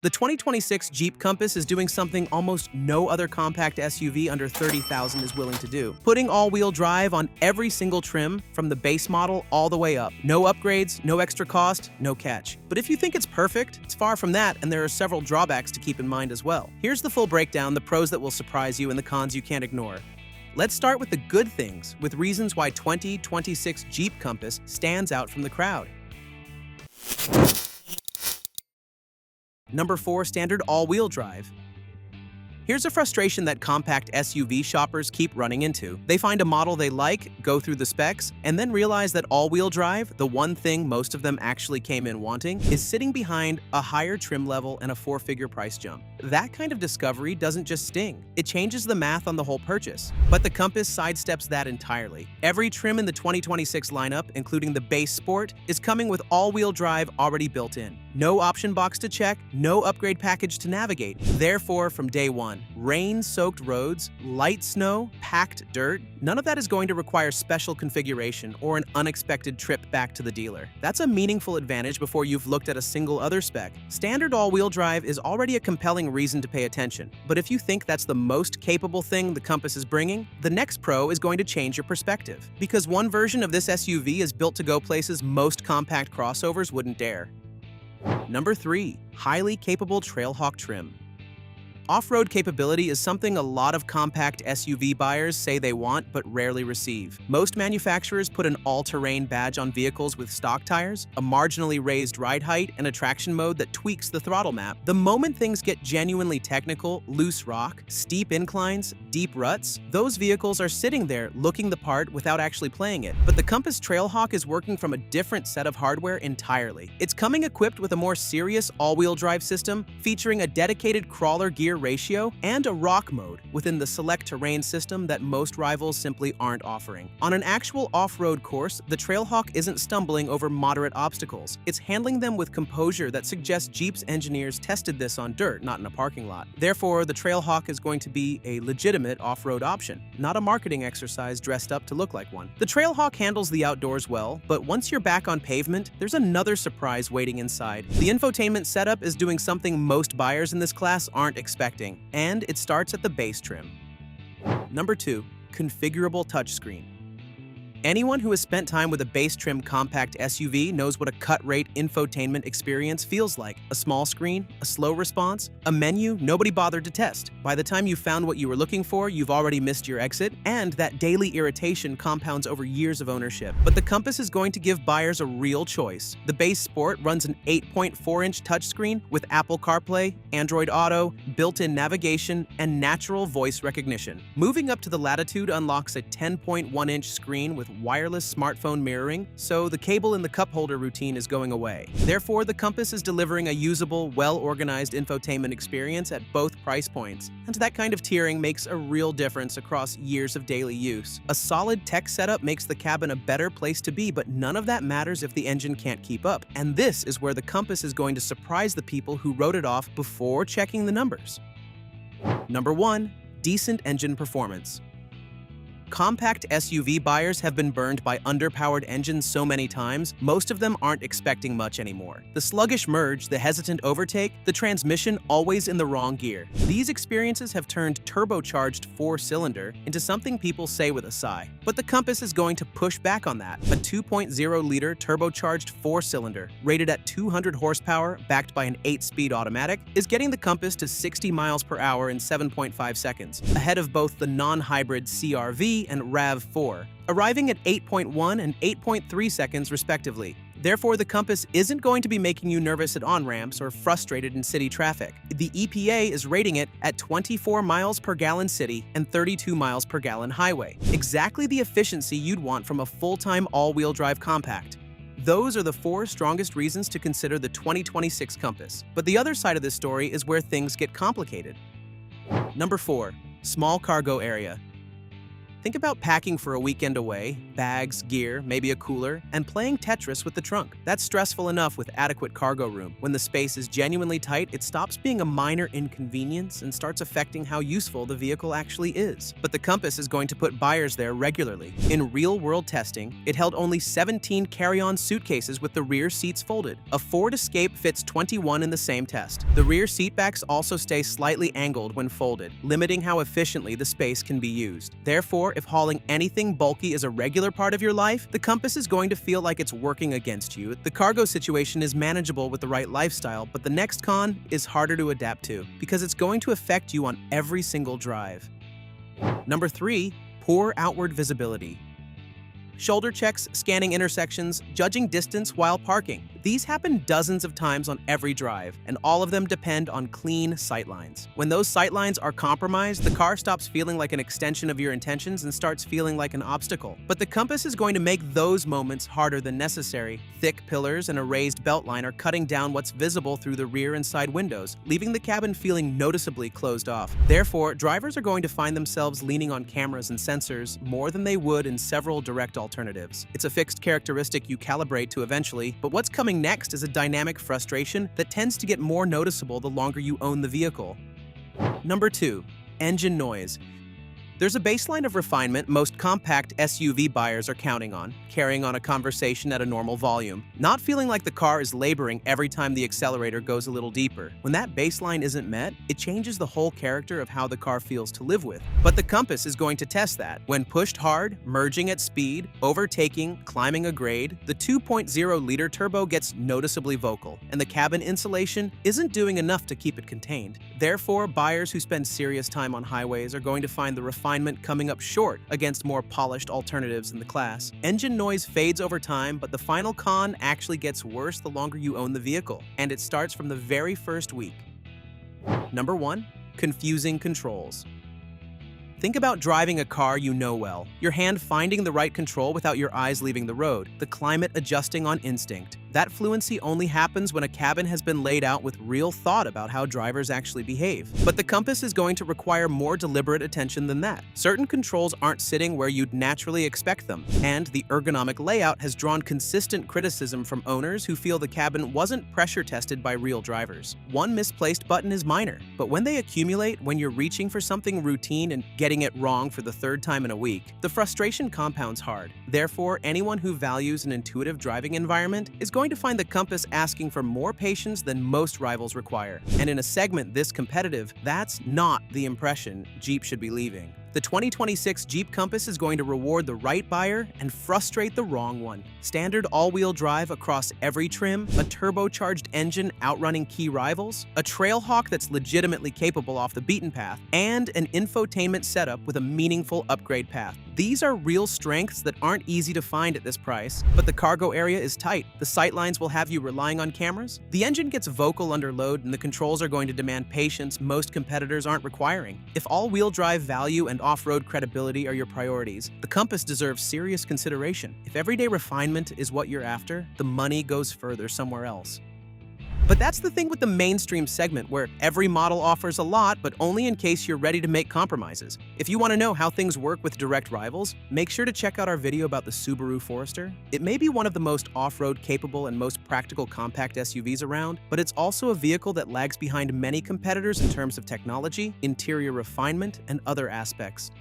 The 2026 Jeep Compass is doing something almost no other compact SUV under $30,000 is willing to do, putting all-wheel drive on every single trim from the base model all the way up. No upgrades, no extra cost, no catch. But if you think it's perfect, it's far from that, and there are several drawbacks to keep in mind as well. Here's the full breakdown, the pros that will surprise you and the cons you can't ignore. Let's start with the good things, with reasons why 2026 Jeep Compass stands out from the crowd. Number 4, standard all-wheel drive. Here's a frustration that compact SUV shoppers keep running into. They find a model they like, go through the specs, and then realize that all-wheel drive, the one thing most of them actually came in wanting, is sitting behind a higher trim level and a 4-figure price jump. That kind of discovery doesn't just sting, it changes the math on the whole purchase. But the Compass sidesteps that entirely. Every trim in the 2026 lineup, including the base Sport, is coming with all-wheel drive already built in. No option box to check, no upgrade package to navigate. Therefore, from day one, rain-soaked roads, light snow, packed dirt, none of that is going to require special configuration or an unexpected trip back to the dealer. That's a meaningful advantage before you've looked at a single other spec. Standard all-wheel drive is already a compelling reason to pay attention, but if you think that's the most capable thing the Compass is bringing, the next pro is going to change your perspective. Because one version of this SUV is built to go places most compact crossovers wouldn't dare. Number 3, highly capable Trailhawk trim. Off-road capability is something a lot of compact SUV buyers say they want but rarely receive. Most manufacturers put an all-terrain badge on vehicles with stock tires, a marginally raised ride height, and a traction mode that tweaks the throttle map. The moment things get genuinely technical, loose rock, steep inclines, deep ruts, those vehicles are sitting there looking the part without actually playing it. But the Compass Trailhawk is working from a different set of hardware entirely. It's coming equipped with a more serious all-wheel drive system featuring a dedicated crawler-gear ratio and a rock mode within the select terrain system that most rivals simply aren't offering. On an actual off-road course, the Trailhawk isn't stumbling over moderate obstacles. It's handling them with composure that suggests Jeep's engineers tested this on dirt, not in a parking lot. Therefore, the Trailhawk is going to be a legitimate off-road option, not a marketing exercise dressed up to look like one. The Trailhawk handles the outdoors well, but once you're back on pavement, there's another surprise waiting inside. The infotainment setup is doing something most buyers in this class aren't expecting, and it starts at the base trim. Number 2, configurable touchscreen. Anyone who has spent time with a base trim compact SUV knows what a cut-rate infotainment experience feels like. A small screen, a slow response, a menu nobody bothered to test. By the time you found what you were looking for, you've already missed your exit, and that daily irritation compounds over years of ownership. But the Compass is going to give buyers a real choice. The base Sport runs an 8.4-inch touchscreen with Apple CarPlay, Android Auto, built-in navigation, and natural voice recognition. Moving up to the Latitude unlocks a 10.1-inch screen with wireless smartphone mirroring, so the cable in the cup holder routine is going away. Therefore, the Compass is delivering a usable, well-organized infotainment experience at both price points, and that kind of tiering makes a real difference across years of daily use. A solid tech setup makes the cabin a better place to be, but none of that matters if the engine can't keep up. And this is where the Compass is going to surprise the people who wrote it off before checking the numbers. Number 1, decent engine performance. Compact SUV buyers have been burned by underpowered engines so many times, most of them aren't expecting much anymore. The sluggish merge, the hesitant overtake, the transmission always in the wrong gear. These experiences have turned turbocharged 4-cylinder into something people say with a sigh. But the Compass is going to push back on that. A 2.0-liter turbocharged 4-cylinder, rated at 200 horsepower, backed by an 8-speed automatic, is getting the Compass to 60 miles per hour in 7.5 seconds, ahead of both the non-hybrid CR-V and RAV4, arriving at 8.1 and 8.3 seconds respectively. Therefore, the Compass isn't going to be making you nervous at on-ramps or frustrated in city traffic. The EPA is rating it at 24 miles per gallon city and 32 miles per gallon highway, exactly the efficiency you'd want from a full-time all-wheel drive compact. Those are the 4 strongest reasons to consider the 2026 Compass. But the other side of this story is where things get complicated. Number 4, small cargo area. Think about packing for a weekend away, bags, gear, maybe a cooler, and playing Tetris with the trunk. That's stressful enough with adequate cargo room. When the space is genuinely tight, it stops being a minor inconvenience and starts affecting how useful the vehicle actually is. But the Compass is going to put buyers there regularly. In real-world testing, it held only 17 carry-on suitcases with the rear seats folded. A Ford Escape fits 21 in the same test. The rear seatbacks also stay slightly angled when folded, limiting how efficiently the space can be used. Therefore, if hauling anything bulky is a regular part of your life, the Compass is going to feel like it's working against you. The cargo situation is manageable with the right lifestyle, but the next con is harder to adapt to because it's going to affect you on every single drive. Number 3, poor outward visibility. Shoulder checks, scanning intersections, judging distance while parking. These happen dozens of times on every drive, and all of them depend on clean sightlines. When those sightlines are compromised, the car stops feeling like an extension of your intentions and starts feeling like an obstacle. But the Compass is going to make those moments harder than necessary. Thick pillars and a raised beltline are cutting down what's visible through the rear and side windows, leaving the cabin feeling noticeably closed off. Therefore, drivers are going to find themselves leaning on cameras and sensors more than they would in several direct alternatives. It's a fixed characteristic you calibrate to eventually, but what's coming next is a dynamic frustration that tends to get more noticeable the longer you own the vehicle. Number 2, engine noise. There's a baseline of refinement most compact SUV buyers are counting on, carrying on a conversation at a normal volume, not feeling like the car is laboring every time the accelerator goes a little deeper. When that baseline isn't met, it changes the whole character of how the car feels to live with. But the Compass is going to test that. When pushed hard, merging at speed, overtaking, climbing a grade, the 2.0-liter turbo gets noticeably vocal, and the cabin insulation isn't doing enough to keep it contained. Therefore, buyers who spend serious time on highways are going to find the refinement coming up short against more polished alternatives in the class. Engine noise fades over time, but the final con actually gets worse the longer you own the vehicle, and it starts from the very first week. Number 1, confusing controls. Think about driving a car you know well, your hand finding the right control without your eyes leaving the road, the climate adjusting on instinct. That fluency only happens when a cabin has been laid out with real thought about how drivers actually behave. But the Compass is going to require more deliberate attention than that. Certain controls aren't sitting where you'd naturally expect them, and the ergonomic layout has drawn consistent criticism from owners who feel the cabin wasn't pressure tested by real drivers. One misplaced button is minor, but when they accumulate, when you're reaching for something routine and getting it wrong for the third time in a week, the frustration compounds hard. Therefore, anyone who values an intuitive driving environment is going to find the Compass asking for more patience than most rivals require. And in a segment this competitive, that's not the impression Jeep should be leaving. The 2026 Jeep Compass is going to reward the right buyer and frustrate the wrong one. Standard all-wheel drive across every trim, a turbocharged engine outrunning key rivals, a Trailhawk that's legitimately capable off the beaten path, and an infotainment setup with a meaningful upgrade path. These are real strengths that aren't easy to find at this price, but the cargo area is tight. The sightlines will have you relying on cameras. The engine gets vocal under load, and the controls are going to demand patience most competitors aren't requiring. If all-wheel drive value and off-road credibility are your priorities, the Compass deserves serious consideration. If everyday refinement is what you're after, the money goes further somewhere else. But that's the thing with the mainstream segment, where every model offers a lot, but only in case you're ready to make compromises. If you want to know how things work with direct rivals, make sure to check out our video about the Subaru Forester. It may be one of the most off-road capable and most practical compact SUVs around, but it's also a vehicle that lags behind many competitors in terms of technology, interior refinement, and other aspects.